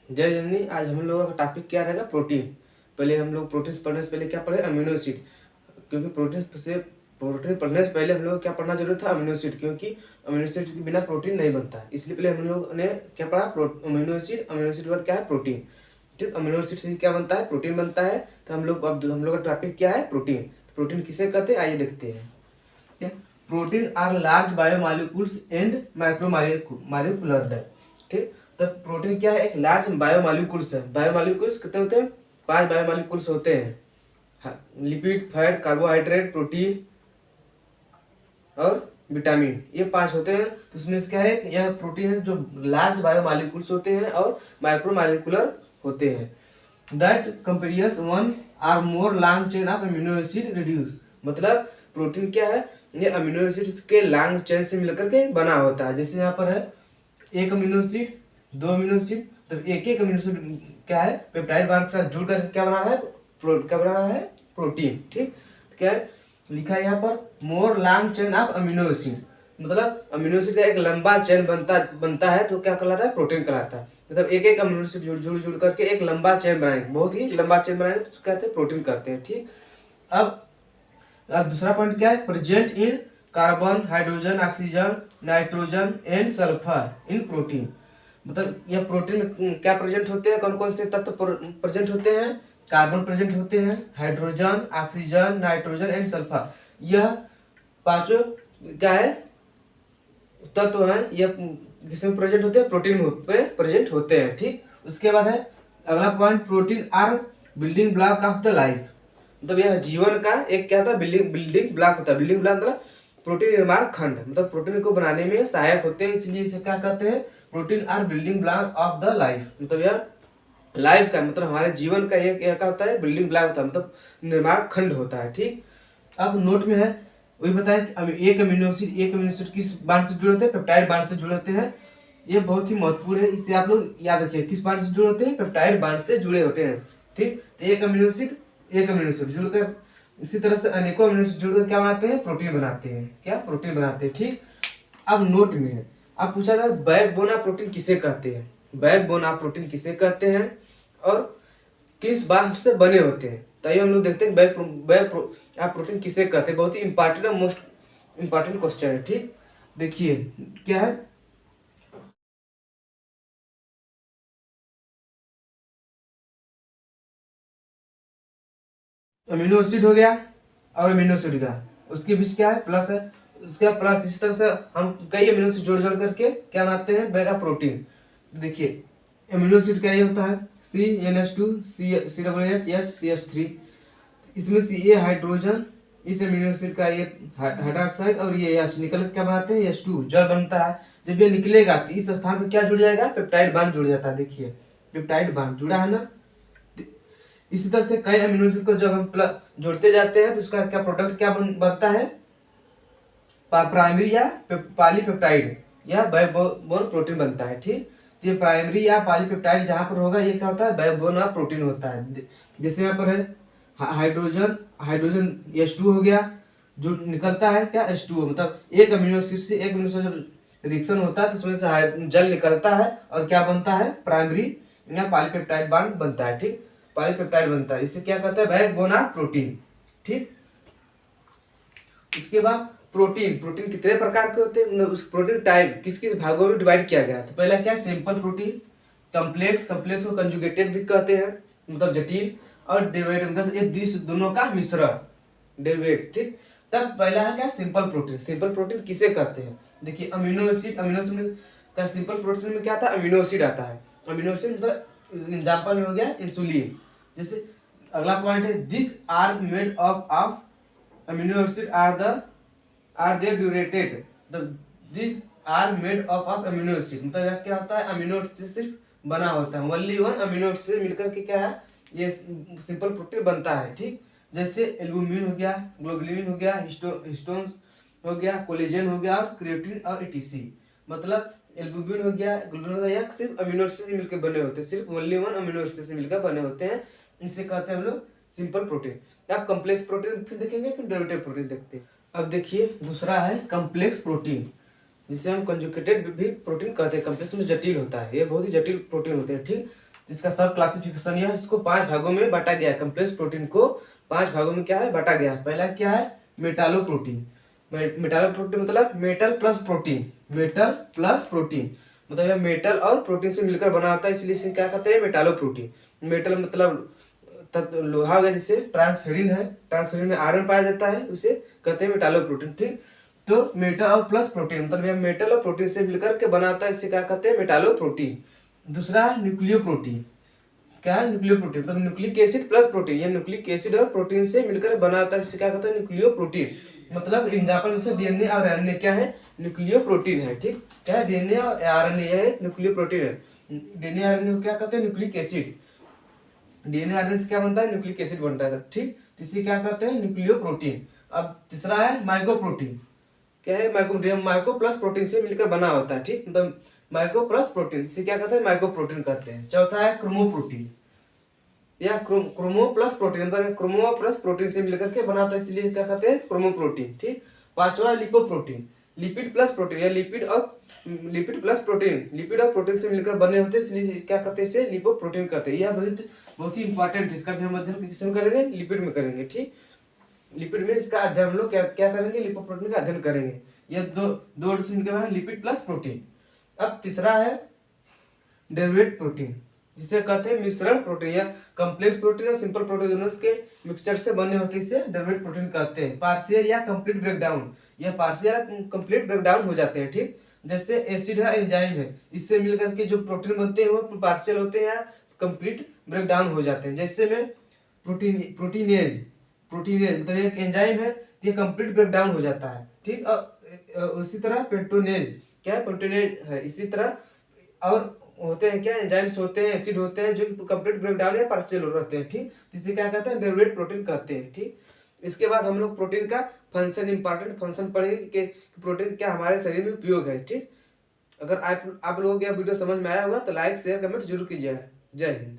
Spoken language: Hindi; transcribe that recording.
जय जननी। आज हम लोगों का टॉपिक क्या रहेगा? प्रोटीन। पहले हम लोग प्रोटीन पढ़ने से पहले क्या पढ़े? Amino acid. क्योंकि प्रोटीन पढ़ने से पहले हम लोग क्या पढ़ना जरूरी था? Amino acid. क्योंकि अमीनो एसिड के बिना प्रोटीन नहीं बनता, इसलिए पहले हम लोग ने क्या पढ़ा? Amino acid. अमीनो एसिड के बाद क्या है? प्रोटीन। ठीक, अमीनो एसिड से क्या बनता है? प्रोटीन बनता है। तो हम लोग का टॉपिक क्या है? प्रोटीन। तो प्रोटीन किसे कहते हैं, आइए देखते हैं। Protein are large biomolecules and micromolecular. ठीक, तो प्रोटीन क्या है? एक लार्ज बायोमॉलिक्यूल्स है। बायोमॉलिक्यूल्स कितने होते हैं? 5 बायोमॉलिक्यूल्स होते हैं। लिपिड, फैट, कार्बोहाइड्रेट, प्रोटीन और विटामिन, ये 5 होते हैं। तो उसमें से क्या है? यह प्रोटीन है जो लार्ज बायोमॉलिक्यूल्स होते हैं और माइक्रोमॉलिक्यूलर होते हैं। That comprises one or more long chain of amino acid residues. मतलब प्रोटीन क्या है? ये अमीनो एसिड्स के लॉन्ग चेन से मिलकर के बना होता है। जैसे यहाँ पर है एक अमीनो एसिड, 2 अमीनो एसिड, तो एक एक अमीनो एसिड क्या है? पेप्टाइड बांड के साथ जुड़ कर क्या बना रहा है? क्या बना रहा है? प्रोटीन। ठीक, तो क्या है लिखा है यहाँ पर? मोर long chain of amino acid. मतलब अमीनो एसिड का एक लंबा चेन बनता है तो क्या कहलाता है? प्रोटीन कहलाता है। मतलब एक एक अमीनो एसिड जुड़ करके एक लंबा चेन बनाएंगे, बहुत ही लंबा चेन बनाएंगे तो कहते हैं प्रोटीन कहते हैं। ठीक, अब दूसरा पॉइंट क्या है? Present in carbon, hydrogen, oxygen, nitrogen and sulphur in protein. मतलब यह प्रोटीन में क्या प्रेजेंट होते हैं? कौन कौन से तत्व प्रेजेंट होते हैं? कार्बन प्रेजेंट होते हैं, hydrogen, oxygen, nitrogen and sulphur. यह पांचों क्या है? तत्व हैं। यह किसमें प्रेजेंट होते हैं? प्रोटीन में प्रेजेंट होते हैं। ठीक, उसके बाद है अगला point, protein are building block of the life. मतलब यह जीवन का एक क्या होता है? बिल्डिंग ब्लॉक होता है। बिल्डिंग ब्लॉक मतलब प्रोटीन निर्माण खंड। मतलब प्रोटीन को बनाने में सहायक होते हैं, इसलिए इसे क्या कहते हैं? Protein are building block of the life. मतलब यह लाइफ का मतलब हमारे जीवन का एक क्या होता है? बिल्डिंग ब्लॉक होता है, मतलब निर्माण खंड होता है। ठीक, अब नोट में है वही बताया कि एक अमीनो एसिड किस बांड से जुड़े होते हैं? पेप्टाइड बांड से जुड़े होते हैं। ये बहुत ही महत्वपूर्ण है, इससे आप लोग याद रखिए किस बांड से जुड़े होते हैं? पेप्टाइड बांड से जुड़े होते हैं। ठीक, तो एक अमीनो एसिड जुड़कर इसी तरह से अनेकों अमीनो एसिड जुड़कर क्या बनाते हैं? प्रोटीन बनाते हैं। क्या? प्रोटीन बनाते हैं। ठीक, अब नोट में है अब पूछा था बैकबोन ऑफ प्रोटीन किसे कहते हैं? बैकबोन ऑफ प्रोटीन किसे कहते हैं और किस बांड से बने होते हैं? तो आइए हम लोग देखते हैं बैक ऑफ प्रोटीन किसे कहते हैं। बहुत ही इंपॉर्टेंट और मोस्ट इंपॉर्टेंट क्वेश्चन है। ठीक, देखिए क्या है? अमीनो एसिड हो गया और अमीनो एसिड हो गया, उसके बीच क्या है? प्लस है। उसका प्लस इस तरह से हम कई अमीनो एसिड जोड़ जोड़ करके क्या बनाते हैं? Bag of protein. देखिए अमीनो एसिड क्या ये होता है? CnH2 COOH CH3। इसमें सी ए हाइड्रोजन, इस अमीनो एसिड का ये हाइड्रोक्साइड और ये H निकल क्या बनाते हैं? H2 जल बनता है। जब ये निकलेगा तो इस स्थान पर क्या जुड़ जाएगा? पेप्टाइड बांड जुड़ जाता है। देखिए पेप्टाइड बांड जुड़ा है ना। इसी तरह से कई अमीनो एसिड को जब हम जोड़ते जाते हैं तो उसका क्या प्रोडक्ट क्या बनता है? प्राइमरी या पॉलीपेप्टाइड या बैकबोन प्रोटीन बनता है। ठीक, ये प्राइमरी या पॉलीपेप्टाइड जहां पर होगा ये क्या होता है? बैकबोन ऑफ प्रोटीन होता है। जैसे यहाँ पर है हाइड्रोजन हाइड्रोजन H2 हो गया, जो निकलता है क्या? H2O। मतलब एक अमीनो एसिड से एक अमीनो एसिड जब रिएक्शन होता है तो उसमें से जल निकलता है और क्या बनता है? प्राइमरी या पॉलीपेप्टाइड बॉन्ड बनता है। ठीक, पॉलीपेप्टाइड बनता है, इससे क्या कहता है? Backbone of protein. ठीक, उसके बाद प्रोटीन कितने प्रकार के होते हैं? मतलब उस प्रोटीन टाइप किस किस भागों में डिवाइड किया गया? तो पहला क्या है? सिंपल प्रोटीन, कम्प्लेक्स को कंजुगेटेड भी कहते हैं, मतलब जटिल, और डेरिवेटिव मतलब ये दोनों का मिश्रण, डेरिवेट। ठीक, तब पहला है क्या? सिंपल प्रोटीन किसे कहते हैं? देखिए अमीनो एसिड का सिंपल प्रोटीन में क्या आता है? अमीनो एसिड आता है। अमीनो एसिड मतलब एग्जांपल में हो गया इंसुलिन। जैसे अगला पॉइंट है this are made of amino acid are they durated the these are made of amino acid। मतलब क्या होता है? अमीनो एसिड से सिर्फ बना होता है, ओनली वन अमीनो एसिड से मिलकर के क्या है? ये सिंपल प्रोटीन बनता है। ठीक, जैसे एल्बुमिन हो गया, ग्लोबुलिन हो गया, हिस्टोन्स हो गया, कोलेजन हो गया और क्रिएटिन और ETC। मतलब एल्बुमिन हो गया, ग्लोबुलिन हो गया, सिर्फ अमीनो एसिड से मिलकर बने होते हैं, सिर्फ ओनली वन अमीनो एसिड से मिलकर बने होते हैं। इसे कहते हैं हम लोग सिंपल प्रोटीन। आप कम्प्लेक्स प्रोटीन फिर देखेंगे, फिर डेरिवेटिव प्रोटीन देखते हैं। अब देखिए दूसरा है कम्प्लेक्स प्रोटीन, जिसे हम कंजुगेटेड भी प्रोटीन कहते हैं। कम्प्लेक्स में जटिल होता है, ये बहुत ही जटिल प्रोटीन होते हैं। ठीक, इसका सब क्लासिफिकेशन यह, इसको 5 भागों में बांटा गया है। कॉम्प्लेक्स प्रोटीन को 5 भागों में क्या है बांटा गया है। पहला क्या है मेटालोप्रोटीन। मेटालोप्रोटीन मतलब metal plus protein, metal plus protein मतलब यह मेटल और प्रोटीन से मिलकर बना होता है, इसलिए इसे क्या कहते हैं मेटालोप्रोटीन। मेटल मतलब लोहा हो गया, जिससे ट्रांसफेरिन है, ट्रांसफेरिन में आयरन पाया जाता है, उसे कहते हैं मेटालोप्रोटीन। ठीक, तो मेटल और प्लस प्रोटीन मतलब यह मेटल और प्रोटीन से मिलकर के बना होता है, इसे क्या कहते हैं मेटालोप्रोटीन। दूसरा है न्यूक्लियोप्रोटीन। क्या है न्यूक्लियोप्रोटीन मतलब न्यूक्लिक एसिड प्लस प्रोटीन, यह न्यूक्लिक एसिड और प्रोटीन से मिलकर बना होता है, इसे क्या कहते हैं न्यूक्लियोप्रोटीन। मतलब एग्जाम्पल में से डीएनए और आरएनए क्या है न्यूक्लियोप्रोटीन है। ठीक, क्या है डीएनए और आरएनए है न्यूक्लियोप्रोटीन है। डीएनए आरएनए को क्या कहते हैं न्यूक्लिक एसिड। डीएनए आरएनए से क्या बनता है न्यूक्लिक एसिड बनता है। ठीक, इसे क्या कहते हैं न्यूक्लियोप्रोटीन। अब तीसरा है माइक्रोप्रोटीन। क्या है माइक्रो प्लस प्रोटीन से मिलकर बना होता है। ठीक, मतलब माइक्रो प्लस प्रोटीन, इसे क्या कहते हैं माइक्रोप्रोटीन कहते हैं। चौथा है क्रोमोप्रोटीन या क्रोमो प्लस प्रोटीन मतलब क्रोमो प्लस प्रोटीन से मिलकर के बना होता है, इसलिए क्या कहते हैं क्रोमोप्रोटीन। ठीक, पांचवा लिपोप्रोटीन, लिपिड प्लस प्रोटीन या लिपिड प्लस प्रोटीन, लिपिड और प्रोटीन से मिलकर बने होते हैं, इसलिए क्या कहते हैं इसे लिपोप्रोटीन कहते हैं। यह बहुत ही इंपॉर्टेंट है, इसका भी हम अध्ययन किसमें करेंगे लिपिड में करेंगे। ठीक, लिपिड में इसका अध्ययन हम लोग क्या करेंगे लिपोप्रोटीन का अध्ययन करेंगे। यह दो मिलकर लिपिड प्लस प्रोटीन। अब तीसरा है डेरिवेटिव प्रोटीन, जिसे कहते हैं मिश्रण प्रोटीन या कॉम्प्लेक्स प्रोटीन और सिंपल प्रोटीन दोनों के मिक्सचर से बने होते हैं, इसे डेरिवेटिव प्रोटीन कहते हैं। पार्शियल या कंप्लीट ब्रेकडाउन, या पार्शियल या कंप्लीट ब्रेकडाउन हो जाते हैं। ठीक, जैसे एसिड है एंजाइम है, इससे मिलकर के जो प्रोटीन बनते हैं वो पार्शियल होते हैं या कंप्लीट ब्रेकडाउन हो जाते हैं। जैसे में प्रोटीनेज मतलब एक एंजाइम है, ये कंप्लीट ब्रेकडाउन हो जाता है। ठीक, और उसी तरह पेंटोनेज, क्या है पेंटोनेज है, इसी तरह और होते हैं क्या एंजाइम्स होते हैं, एसिड होते हैं जो कंप्लीट ब्रेकडाउन या पार्शियल रहते हैं। ठीक, इसे क्या कहते हैं डेरिवेटिव प्रोटीन कहते हैं। ठीक, इसके बाद हम लोग प्रोटीन का फंक्शन, इंपॉर्टेंट फंक्शन पढ़ेंगे कि प्रोटीन क्या हमारे शरीर में उपयोग है। ठीक, अगर आप लोगों को यह वीडियो समझ में आया होगा तो लाइक शेयर कमेंट जरूर कीजिए। जय हिंद।